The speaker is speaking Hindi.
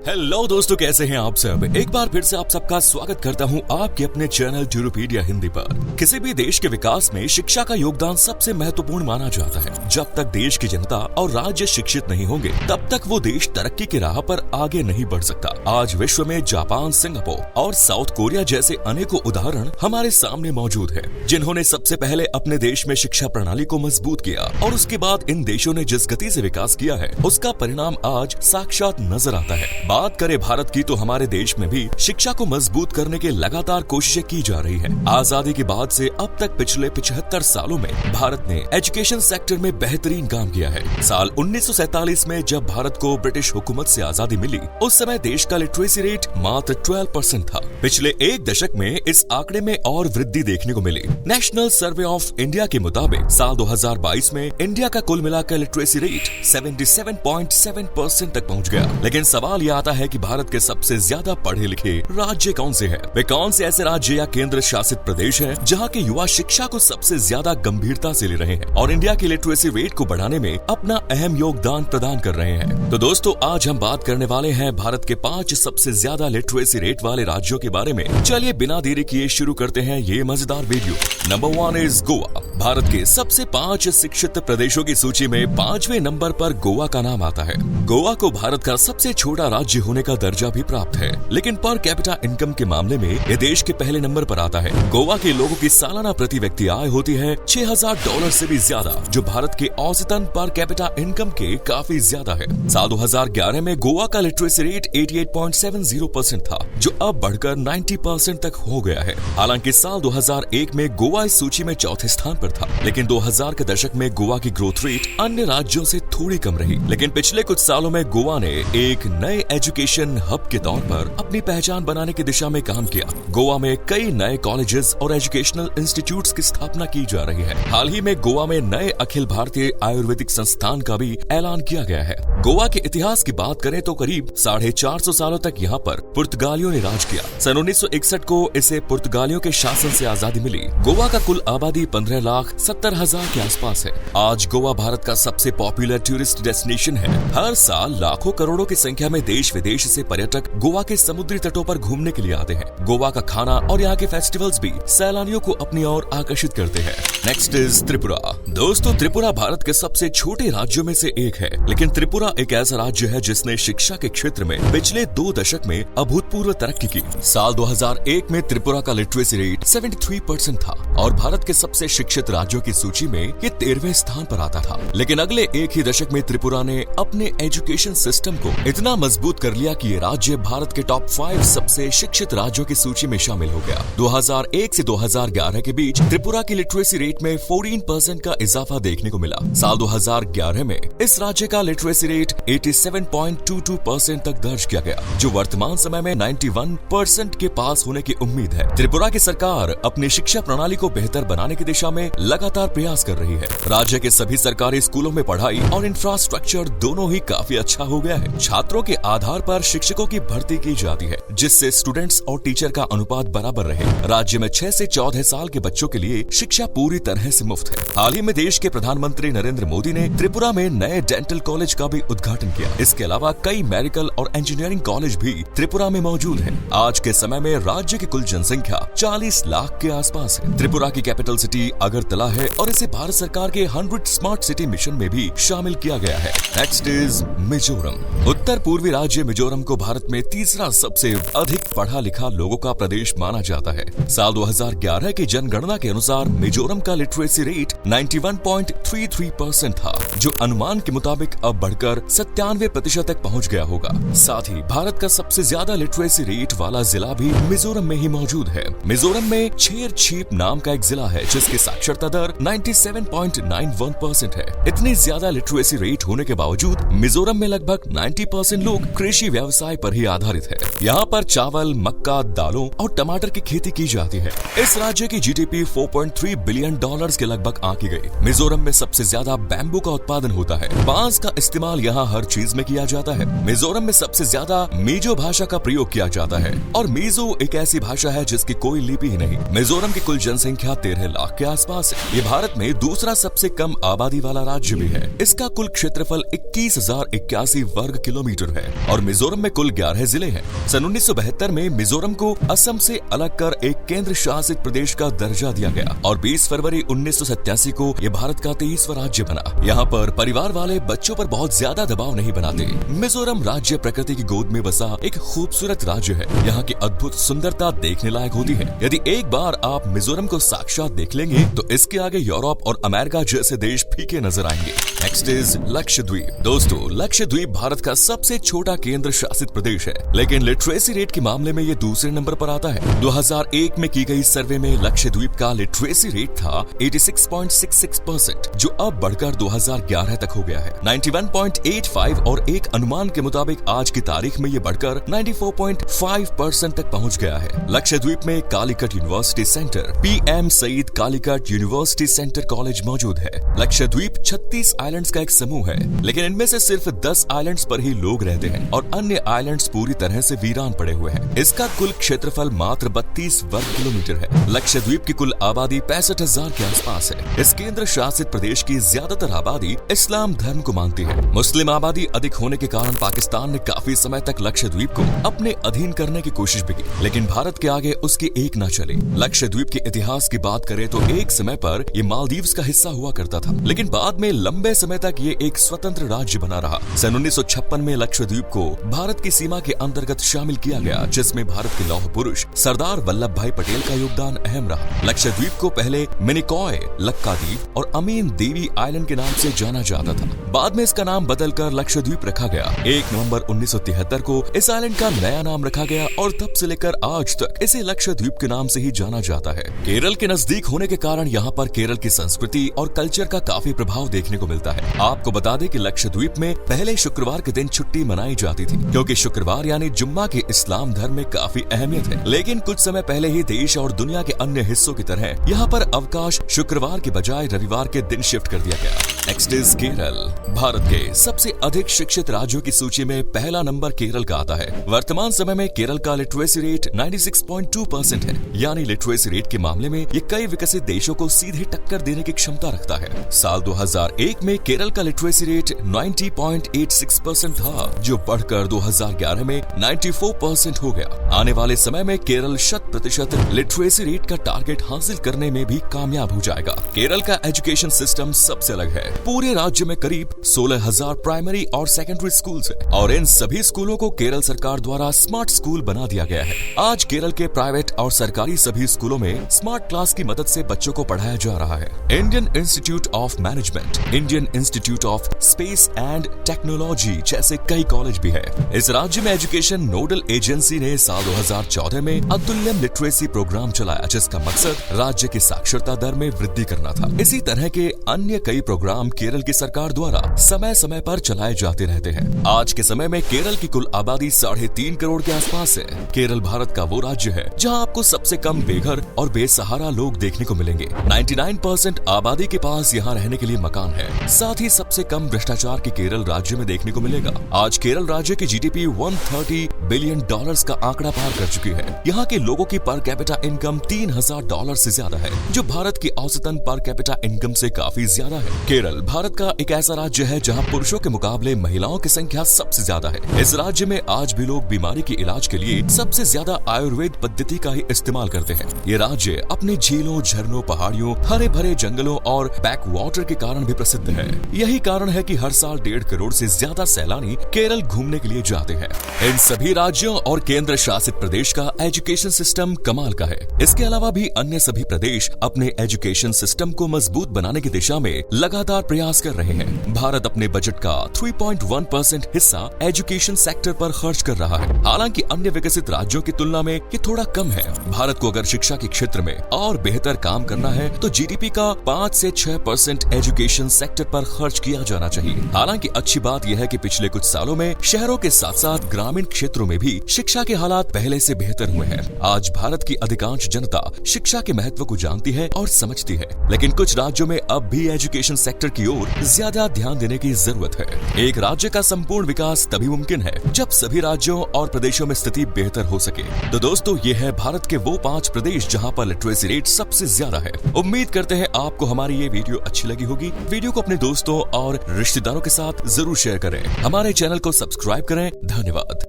हेलो दोस्तों, कैसे हैं आप सब। एक बार फिर से आप सबका स्वागत करता हूं आपके अपने चैनल ट्यूरोपीडिया हिंदी पर। किसी भी देश के विकास में शिक्षा का योगदान सबसे महत्वपूर्ण माना जाता है। जब तक देश की जनता और राज्य शिक्षित नहीं होंगे तब तक वो देश तरक्की की राह पर आगे नहीं बढ़ सकता। आज विश्व में जापान, सिंगापुर और साउथ कोरिया जैसे अनेकों उदाहरण हमारे सामने मौजूद है, जिन्होंने सबसे पहले अपने देश में शिक्षा प्रणाली को मजबूत किया और उसके बाद इन देशों ने जिस गति से विकास किया है उसका परिणाम आज साक्षात नजर आता है। बात करें भारत की तो हमारे देश में भी शिक्षा को मजबूत करने के लगातार कोशिशें की जा रही हैं। आजादी के बाद से अब तक पिछले 75 सालों में भारत ने एजुकेशन सेक्टर में बेहतरीन काम किया है। साल 1947 में जब भारत को ब्रिटिश हुकूमत से आजादी मिली, उस समय देश का लिटरेसी रेट मात्र 12% था। पिछले एक दशक में इस आंकड़े में और वृद्धि देखने को मिली। नेशनल सर्वे ऑफ इंडिया के मुताबिक साल 2022 में इंडिया का कुल मिलाकर लिटरेसी रेट 77.7% तक पहुँच गया। लेकिन सवाल यह आता है कि भारत के सबसे ज्यादा पढ़े लिखे राज्य कौन से हैं? वे कौन से ऐसे राज्य या केंद्र शासित प्रदेश हैं जहां के युवा शिक्षा को सबसे ज्यादा गंभीरता से ले रहे हैं और इंडिया की लिटरेसी रेट को बढ़ाने में अपना अहम योगदान प्रदान कर रहे हैं? तो दोस्तों, आज हम बात करने वाले हैं भारत के 5 सबसे ज्यादा लिटरेसी रेट वाले राज्यों के बारे में। चलिए बिना देरी किए शुरू करते हैं ये मजेदार video. Number 1 is Goa. Bharat के सबसे 5 शिक्षित प्रदेशों की सूची में 5वें नंबर पर गोवा का नाम आता है। गोवा को भारत का सबसे छोटा राज्य होने का दर्जा भी प्राप्त है, लेकिन पर कैपिटा इनकम के मामले में यह देश के पहले नंबर पर आता है। गोवा के लोगों की सालाना प्रति व्यक्ति आय होती है $6000 से भी ज्यादा, जो भारत के औसतन पर कैपिटा इनकम के काफी ज्यादा है। साल 2011 में गोवा का लिटरेसी रेट 88.70% था, जो अब बढ़कर 90% तक हो गया है। हालांकि साल 2001 में गोवा इस सूची में चौथे स्थान पर था, लेकिन 2000 के दशक में गोवा की ग्रोथ रेट अन्य राज्यों से थोड़ी कम रही। लेकिन पिछले कुछ सालों में गोवा ने एक नए एजुकेशन हब के तौर पर अपनी पहचान बनाने की दिशा में काम किया। गोवा में कई नए कॉलेजेस और एजुकेशनल इंस्टीट्यूट्स की स्थापना की जा रही है। हाल ही में गोवा में नए अखिल भारतीय आयुर्वेदिक संस्थान का भी ऐलान किया गया है। गोवा के इतिहास की बात करें तो करीब 450 सालों तक यहाँ पर पुर्तगालियों ने राज किया। सन 1961 को इसे पुर्तगालियों के शासन से आजादी मिली। गोवा का कुल आबादी 15,70,000 के आसपास है। आज गोवा भारत का सबसे पॉपुलर टूरिस्ट डेस्टिनेशन है। हर साल लाखों करोड़ों की संख्या में देश विदेश से पर्यटक गोवा के समुद्री तटों पर घूमने के लिए आते हैं। गोवा का खाना और यहाँ के फेस्टिवल्स भी सैलानियों को अपनी ओर आकर्षित करते हैं। Next is Tripura. दोस्तों, त्रिपुरा भारत के सबसे छोटे राज्यों में से एक है, लेकिन त्रिपुरा एक ऐसा राज्य है जिसने शिक्षा के क्षेत्र में पिछले 2 दशक में अभूतपूर्व तरक्की की। साल 2001 में त्रिपुरा का लिटरेसी रेट 73% था और भारत के सबसे शिक्षित राज्यों की सूची में ये 13वें स्थान पर आता था। लेकिन अगले एक ही दशक में त्रिपुरा ने अपने एजुकेशन सिस्टम को इतना मजबूत कर लिया कि ये राज्य भारत के टॉप 5 सबसे शिक्षित राज्यों की सूची में शामिल हो गया। 2001 से 2011 के बीच त्रिपुरा की लिटरेसी रेट में 14% का इजाफा देखने को मिला। साल 2011 में इस राज्य का लिटरेसी रेट 87.22% तक दर्ज किया गया, जो वर्तमान समय में 91% के पास होने की उम्मीद है। त्रिपुरा की सरकार अपनी शिक्षा प्रणाली को बेहतर बनाने की दिशा में लगातार प्रयास कर रही है। राज्य के सभी सरकारी स्कूलों में पढ़ाई और इंफ्रास्ट्रक्चर दोनों ही काफी अच्छा हो गया है। छात्रों के आधार पर शिक्षकों की भर्ती की जाती है, जिससे स्टूडेंट्स और टीचर का अनुपात बराबर रहे। राज्य में 6 से 14 साल के बच्चों के लिए शिक्षा पूरी तरह से मुफ्त है। हाल ही में देश के प्रधानमंत्री नरेंद्र मोदी ने त्रिपुरा में नए डेंटल कॉलेज का भी उद्घाटन किया। इसके अलावा कई मेडिकल और इंजीनियरिंग कॉलेज भी त्रिपुरा में मौजूद है। आज के समय में राज्य की कुल जनसंख्या 40 लाख के आसपास है। त्रिपुरा की कैपिटल सिटी अगरतला है और इसे भारत सरकार के 100 स्मार्ट सिटी मिशन में भी शामिल किया गया है। Next is Mizoram. उत्तर पूर्वी राज्य मिजोरम को भारत में तीसरा सबसे अधिक पढ़ा लिखा लोगों का प्रदेश माना जाता है। साल 2011 की जनगणना के अनुसार मिजोरम का लिटरेसी रेट 91.33% था, जो अनुमान के मुताबिक अब बढ़कर 97% तक पहुंच गया होगा। साथ ही भारत का सबसे ज्यादा लिटरेसी रेट वाला जिला भी मिजोरम में ही मौजूद है। मिजोरम में छेरछीप नाम का एक जिला है, जिसकी साक्षरता दर 97.91% है। इतनी ज्यादा लिटरेसी रेट होने के बावजूद मिजोरम में लगभग 90% लोग कृषि व्यवसाय पर ही आधारित है। यहाँ पर चावल, मक्का, दालों और टमाटर की खेती की जाती है। इस राज्य की जीडीपी $4.3 बिलियन के लगभग आंकी गई। मिजोरम में सबसे ज्यादा बैम्बू का उत्पादन होता है। बांस का इस्तेमाल यहाँ हर चीज में किया जाता है। मिजोरम में सबसे ज्यादा मीजो भाषा का प्रयोग किया जाता है और मीजो एक ऐसी भाषा है जिसकी कोई लिपि ही नहीं। मिजोरम की कुल जनसंख्या 13 लाख के आसपास है। ये भारत में दूसरा सबसे कम आबादी वाला राज्य भी है। इसका कुल क्षेत्रफल 21,081 वर्ग किलोमीटर है और मिजोरम में कुल 11 जिले हैं। सन 1972 में मिजोरम को असम से अलग कर एक केंद्र शासित प्रदेश का दर्जा दिया गया और 20 फरवरी 1987 को ये भारत का 23वां राज्य बना। यहाँ पर परिवार वाले बच्चों पर बहुत ज्यादा दबाव नहीं बनाते। मिजोरम राज्य प्रकृति की गोद में बसा एक खूबसूरत राज्य है। यहाँ की अद्भुत सुंदरता देखने लायक होती है। यदि एक बार आप मिजोरम को साक्षात देख लेंगे तो इसके आगे यूरोप और अमेरिका जैसे देश फीके नजर आएंगे। Next is Lakshadweep. दोस्तों, लक्षद्वीप भारत का सबसे छोटा केंद्र शासित प्रदेश है, लेकिन लिटरेसी रेट के मामले में ये दूसरे नंबर पर आता है। 2001 में की गई सर्वे में लक्षद्वीप का लिटरेसी रेट था 86.66%, जो अब बढ़कर 2011 तक हो गया है 91.85 और एक अनुमान के मुताबिक आज की तारीख में ये बढ़कर 94.5% तक पहुंच गया है। लक्षद्वीप में Calicut university centre, PM Sayeed Calicut university centre college मौजूद है। लक्षद्वीप 36 आइलैंड्स का एक समूह है, लेकिन इनमें से सिर्फ 10 आइलैंड्स पर ही लोग रहते हैं और अन्य आइलैंड्स पूरी तरह से वीरान पड़े हुए हैं। इसका कुल क्षेत्रफल मात्र 32 वर्ग किलोमीटर है। लक्षद्वीप की कुल आबादी 65,000 के आसपास है। इस केंद्र शासित प्रदेश की ज्यादातर आबादी इस्लाम धर्म को मानती है। मुस्लिम आबादी अधिक होने के कारण पाकिस्तान ने काफी समय तक लक्षद्वीप को अपने अधीन करने की कोशिश भी की, लेकिन भारत के आगे उसकी एक न चली। लक्षद्वीप के इतिहास की बात करें तो एक समय पर ये मालदीव्स का हिस्सा हुआ करता था, लेकिन बाद में लंबे समय तक ये एक स्वतंत्र राज्य बना रहा। सन 1956 में लक्षद्वीप को भारत की सीमा के अंतर्गत शामिल किया गया, जिसमें भारत के लौह पुरुष सरदार वल्लभ भाई पटेल का योगदान अहम रहा। लक्षद्वीप को पहले मिनिकॉय, लक्काद्वीप और अमीन देवी आइलैंड के नाम से जाना जाता था। बाद में इसका नाम बदलकर लक्षद्वीप रखा गया। 1 नवंबर 1973 को इस आइलैंड का नया नाम रखा गया और तब से लेकर आज तक इसे लक्षद्वीप के नाम से ही जाना जाता है। केरल के नजदीक होने के कारण यहाँ पर केरल की संस्कृति और कल्चर का काफी प्रभाव देखने को मिलता है। आपको बता दें कि लक्षद्वीप में पहले शुक्रवार के दिन छुट्टी मनाई जाती थी, क्योंकि शुक्रवार यानी जुम्मा के इस्लाम धर्म में काफी अहमियत है। लेकिन कुछ समय पहले ही देश और दुनिया के अन्य हिस्सों की तरह यहाँ पर अवकाश शुक्रवार के बजाय रविवार के दिन शिफ्ट कर दिया गया। Next is Kerala. भारत के सबसे अधिक शिक्षित राज्यों की सूची में पहला नंबर केरल का आता है। वर्तमान समय में केरल का लिटरेसी रेट 96.2% है, यानी लिटरेसी रेट के मामले में ये कई विकसित देशों को सीधे टक्कर देने की क्षमता रखता है। साल 2001 में केरल का लिटरेसी रेट 90.86% था, जो बढ़कर 2011 में 94% हो गया। आने वाले समय में केरल 100% लिटरेसी रेट का टारगेट हासिल करने में भी कामयाब हो जाएगा। केरल का एजुकेशन सिस्टम सबसे अलग है। पूरे राज्य में करीब 16,000 प्राइमरी और सेकेंडरी स्कूल्स हैं और इन सभी स्कूलों को केरल सरकार द्वारा स्मार्ट स्कूल बना दिया गया है। आज केरल के प्राइवेट और सरकारी सभी स्कूलों में स्मार्ट क्लास की मदद से बच्चों को पढ़ाया जा रहा है। Indian institute of management, Indian institute of space and technology जैसे कई कॉलेज भी है। इस राज्य में एजुकेशन नोडल एजेंसी ने साल 2014 में अतुल्यम लिटरेसी प्रोग्राम चलाया, जिसका मकसद राज्य की साक्षरता दर में वृद्धि करना था। इसी तरह के अन्य कई प्रोग्राम केरल की सरकार द्वारा समय समय पर चलाए जाते रहते हैं। आज के समय में केरल की कुल आबादी 3.5 करोड़ के आसपास है। केरल भारत का वो राज्य है जहां आपको सबसे कम बेघर और बेसहारा लोग देखने को मिलेंगे। 99% आबादी के पास यहाँ रहने के लिए मकान है। साथ ही सबसे कम भ्रष्टाचार की केरल राज्य में देखने को मिलेगा। आज केरल राज्य की GDP $130 बिलियन का आंकड़ा पार कर चुकी है। यहाँ के लोगों की पर कैपिटा इनकम $3,000 से ज्यादा है, जो भारत की औसतन पर कैपिटा इनकम से काफी ज्यादा है। केरल भारत का एक ऐसा राज्य है जहाँ पुरुषों के मुकाबले महिलाओं की संख्या सबसे ज्यादा है। इस राज्य में आज भी लोग बीमारी के इलाज के लिए सबसे ज्यादा आयुर्वेद पद्धति का ही इस्तेमाल करते हैं। ये राज्य अपने झीलों, झरनों, पहाड़ियों, हरे भरे जंगलों और बैक वाटर के कारण भी प्रसिद्ध है। यही कारण है कि हर साल 1.5 करोड़ से ज्यादा सैलानी केरल घूमने के लिए जाते हैं। इन सभी राज्यों और केंद्र शासित प्रदेश का एजुकेशन सिस्टम कमाल का है। इसके अलावा भी अन्य सभी प्रदेश अपने एजुकेशन सिस्टम को मजबूत बनाने की दिशा में लगातार प्रयास कर रहे हैं। भारत अपने बजट का 3.1% हिस्सा एजुकेशन सेक्टर पर खर्च कर रहा है। हालांकि अन्य विकसित राज्यों की तुलना में ये थोड़ा कम है। भारत को अगर शिक्षा के क्षेत्र में और बेहतर काम करना है तो GDP का 5 से 6% एजुकेशन सेक्टर पर खर्च किया जाना चाहिए। हालांकि अच्छी बात यह है कि पिछले कुछ सालों में शहरों के साथ साथ ग्रामीण क्षेत्रों में भी शिक्षा के हालात पहले से बेहतर हुए हैं। आज भारत की अधिकांश जनता शिक्षा के महत्व को जानती है और समझती है, लेकिन कुछ राज्यों में अब भी एजुकेशन सेक्टर की ओर ज्यादा ध्यान देने की जरूरत है। एक राज्य का संपूर्ण विकास तभी मुमकिन है जब सभी राज्यों और प्रदेशों में स्थिति बेहतर हो सके। तो दोस्तों, ये है भारत के वो 5 प्रदेश जहां पर लिटरेसी रेट सबसे ज्यादा है। उम्मीद करते हैं आपको हमारी ये वीडियो अच्छी लगी होगी। वीडियो को अपने दोस्तों और रिश्तेदारों के साथ जरूर शेयर करें। हमारे चैनल को सब्सक्राइब सब्सक्राइब करें। धन्यवाद।